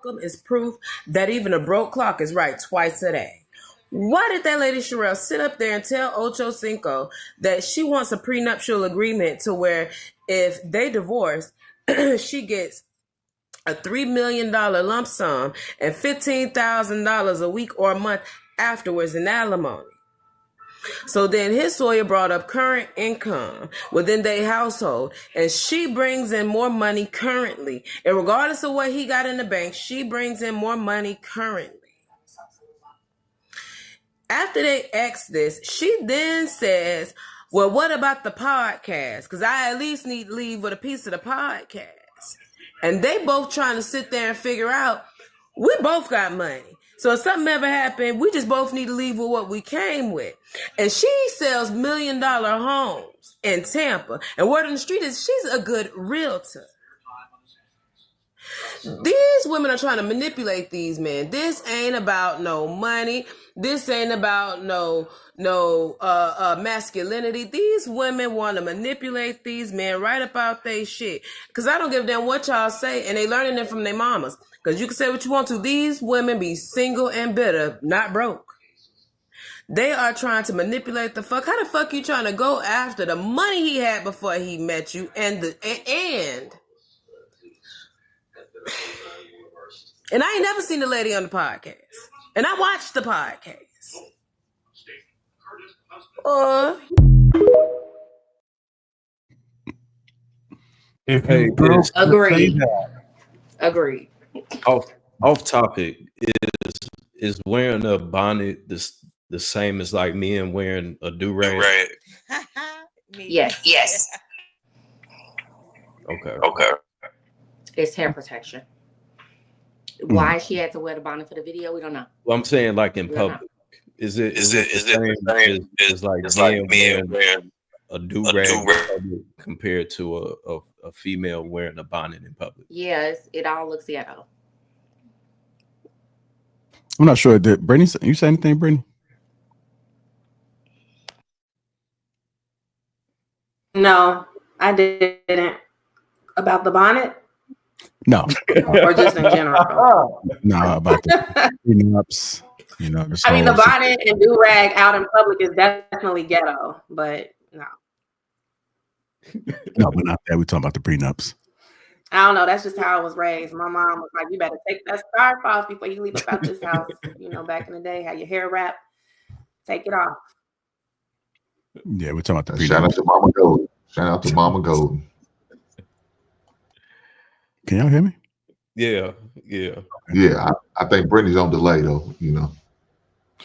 welcome is proof that even a broke clock is right twice a day. Why did that lady Sharelle sit up there and tell Ochocinco that she wants a prenuptial agreement to where if they divorce, she gets a $3 million lump sum and $15,000 a week or a month afterwards in alimony? So then his lawyer brought up current income within their household, and she brings in more money currently. And regardless of what he got in the bank, she brings in more money currently. After they asked this, she then says, well, what about the podcast? Because I at least need to leave with a piece of the podcast. And they both trying to sit there and figure out, we both got money. So if something ever happened, we just both need to leave with what we came with. And she sells $1 million homes in Tampa. And word on the street is she's a good realtor. These women are trying to manipulate these men. This ain't about no money. This ain't about no masculinity. These women want to manipulate these men right about they shit. Because I don't give a damn what y'all say, and they learning it from their mamas. Because you can say what you want to. These women be single and bitter, not broke. They are trying to manipulate the fuck. How the fuck you trying to go after the money he had before he met you and I ain't never seen the lady on the podcast. And I watched the podcast. Agreed. Off topic, is wearing a bonnet the same as like men wearing a do-rag? Yes. Okay. It's hair protection. Why she had to wear the bonnet for the video, we don't know. Well, I'm saying like in public. Is it the same as like men wearing a do-rag compared to a female wearing a bonnet in public? Yes, it all looks ghetto. I'm not sure. Did Brittany, you say anything, Brittany? No, I didn't. About the bonnet? No. Or just in general? No, about the prenups. You know, I mean, the bonnet and do-rag out in public is definitely ghetto, but no. No, we're not that. We're talking about the prenups. I don't know. That's just how I was raised. My mom was like, you better take that scarf off before you leave about this house. You know, back in the day, had your hair wrapped. Take it off. Yeah, we're talking about the prenups. Shout out to Mama Golden. Shout out to Mama Golden. Can y'all hear me? Yeah. Yeah, I think Brittany's on delay though, you know.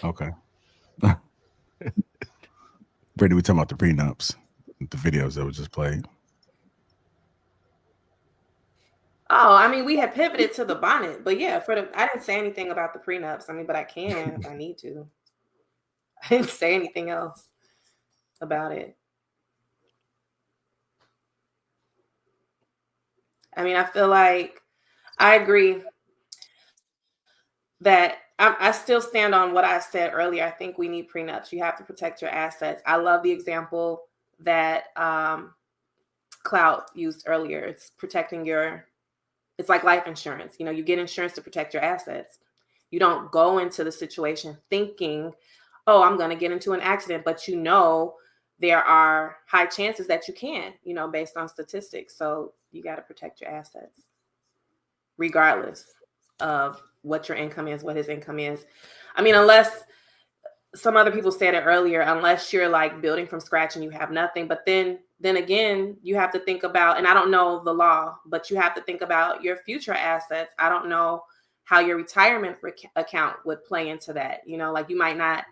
Okay. Brittany, we're talking about the prenups, the videos that were just played. Oh, I mean, we had pivoted to the bonnet, but yeah, I didn't say anything about the prenups. I mean, but I can if I need to. I didn't say anything else about it. I mean, I feel like I agree that I still stand on what I said earlier. I think we need prenups. You have to protect your assets. I love the example that Clout used earlier. It's protecting it's like life insurance. You know, you get insurance to protect your assets. You don't go into the situation thinking, oh, I'm going to get into an accident, but you know, there are high chances that you can, you know, based on statistics. So you got to protect your assets regardless of what your income is, what his income is. I mean, unless some other people said it earlier, unless you're like building from scratch and you have nothing, but then again, you have to think about, and I don't know the law, but you have to think about your future assets. I don't know how your retirement account would play into that. You know, like you might not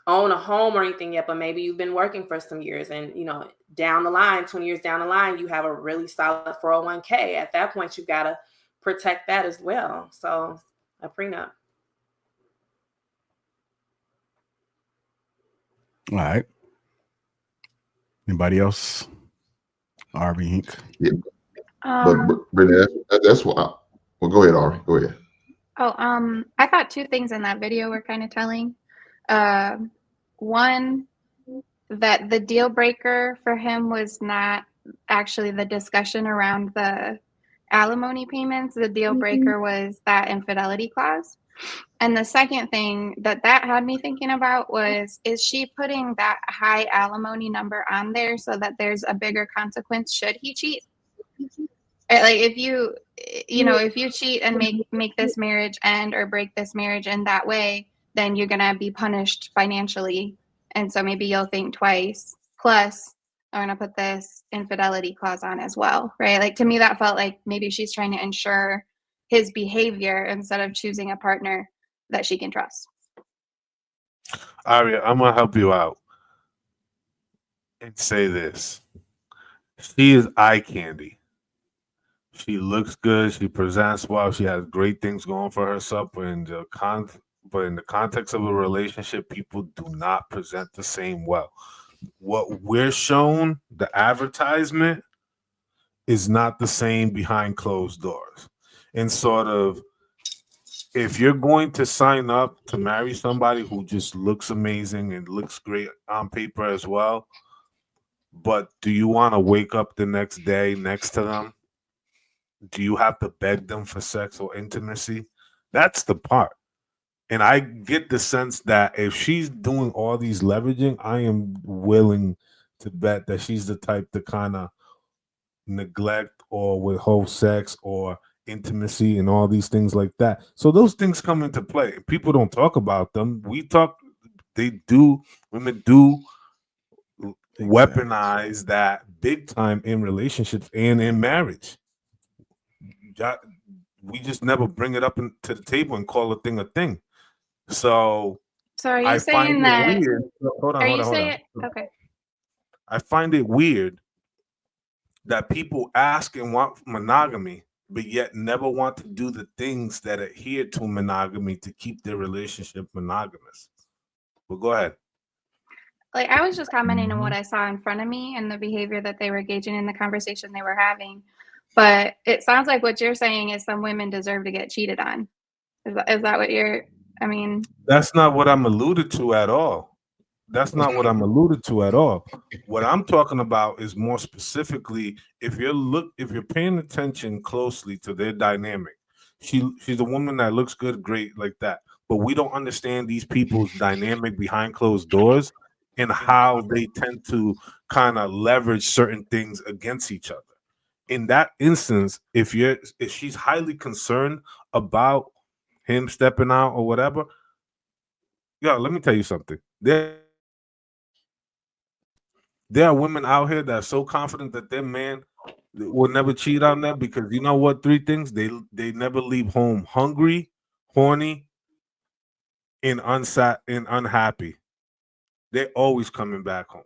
own a home or anything yet, but maybe you've been working for some years and, you know, down the line, 20 years down the line, you have a really solid 401k. At that point, you've got to protect that as well. So a prenup. All right. Anybody else? Ari Inc. Yeah. But Brittany, that's why. Well, go ahead, Ari. Go ahead. I thought two things in that video were kind of telling. One, that the deal breaker for him was not actually the discussion around the alimony payments, the deal breaker was that infidelity clause. And the second thing that had me thinking about was, is she putting that high alimony number on there so that there's a bigger consequence should he cheat? Like if you cheat and make this marriage end or break this marriage in that way, then you're gonna be punished financially, and so maybe you'll think twice. Plus, I'm gonna put this infidelity clause on as well, right? Like to me, that felt like maybe she's trying to ensure his behavior instead of choosing a partner that she can trust. Aria, I'm gonna help you out and say this: she is eye candy. She looks good. She presents well. She has great things going for herself. But in the context of a relationship, people do not present the same well. What we're shown, the advertisement, is not the same behind closed doors. And sort of, if you're going to sign up to marry somebody who just looks amazing and looks great on paper as well, but do you want to wake up the next day next to them? Do you have to beg them for sex or intimacy? That's the part. And I get the sense that if she's doing all these leveraging, I am willing to bet that she's the type to kind of neglect or withhold sex or intimacy and all these things like that. So those things come into play. People don't talk about them. Women do weaponize that big time in relationships and in marriage. We just never bring it up to the table and call a thing. So are you saying that? Weird. Hold on. Okay. I find it weird that people ask and want monogamy, but yet never want to do the things that adhere to monogamy to keep their relationship monogamous. But go ahead. Like I was just commenting on what I saw in front of me and the behavior that they were engaging in, the conversation they were having. But it sounds like what you're saying is some women deserve to get cheated on. Is that what you're? I mean, that's not what I'm alluded to at all. What I'm talking about is more specifically if you're paying attention closely to their dynamic. She's a woman that looks good, great, like that. But we don't understand these people's dynamic behind closed doors and how they tend to kind of leverage certain things against each other. In that instance, if she's highly concerned about him stepping out or whatever, let me tell you something. There are women out here that are so confident that their man will never cheat on them because you know what? 3 things: they never leave home hungry, horny, and unhappy. They're always coming back home.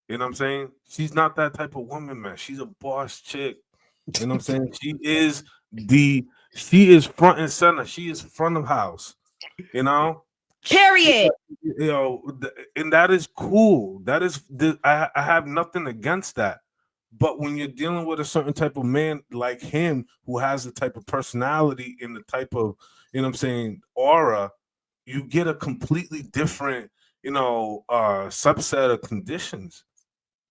You know what I'm saying? She's not that type of woman, man. She's a boss chick. You know what I'm saying? She is front and center. She is front of house. You know? Period. You know, and that is cool. I have nothing against that. But when you're dealing with a certain type of man like him who has the type of personality and the type of, you know what I'm saying, aura, you get a completely different, subset of conditions.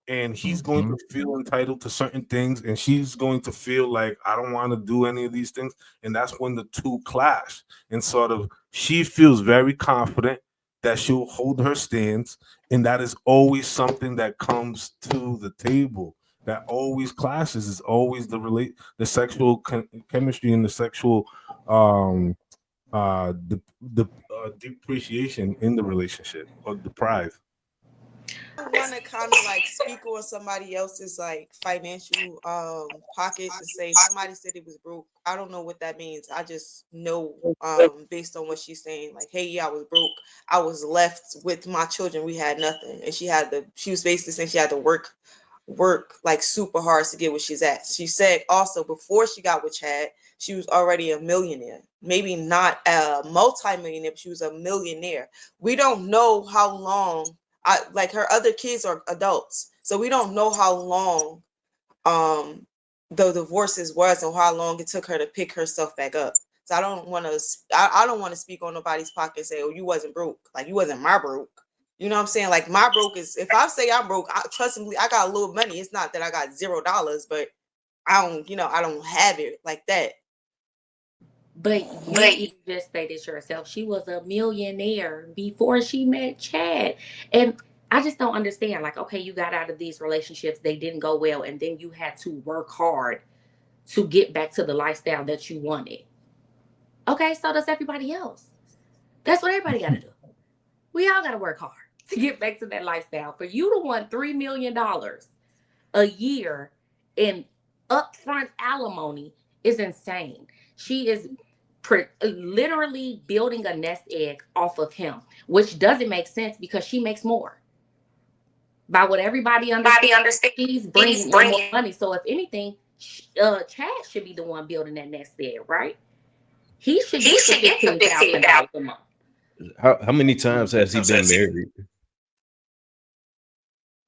And he's going to feel entitled to certain things, and she's going to feel like, I don't want to do any of these things. And that's when the two clash. And sort of, she feels very confident that she'll hold her stance, and that is always something that comes to the table. That always clashes. Is always the sexual chemistry and the sexual depreciation in the relationship or deprive. I want to kind of like speak on somebody else's like financial pockets and say somebody said it was broke. I don't know what that means. I just know based on what she's saying, like, hey, yeah, I was broke. I was left with my children. We had nothing, and she was basically saying she had to work like super hard to get where she's at. She said also before she got with Chad, she was already a millionaire. Maybe not a multi-millionaire, but she was a millionaire. We don't know how long. Like her other kids are adults, so we don't know how long the divorces was or how long it took her to pick herself back up. So I don't want to speak on nobody's pocket and say, oh, you wasn't broke, like you wasn't my broke. You know what I'm saying? Like my broke is, if I say I'm broke, trust me, I got a little money. It's not that I got $0, but I don't have it like that. But you just stated yourself, she was a millionaire before she met Chad. And I just don't understand. Like, okay, you got out of these relationships, they didn't go well, and then you had to work hard to get back to the lifestyle that you wanted. Okay, so does everybody else. That's what everybody got to do. We all got to work hard to get back to that lifestyle. For you to want $3 million a year in upfront alimony is insane. She is literally building a nest egg off of him, which doesn't make sense because she makes more. By what everybody understands, she's bringing in more money. So if anything, Chad should be the one building that nest egg, right? He should get $15,000 a month. How many times has he been married?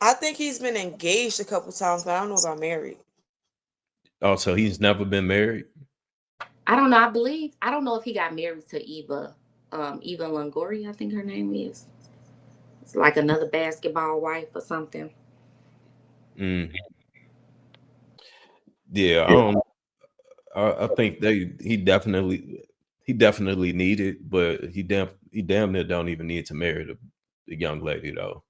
I think he's been engaged a couple times, but I don't know about married. Oh, so he's never been married? I don't know. I don't know if he got married to Eva Longoria, I think her name is. It's like another basketball wife or something. Yeah, I think he definitely need it, but he damn near don't even need to marry the young lady though.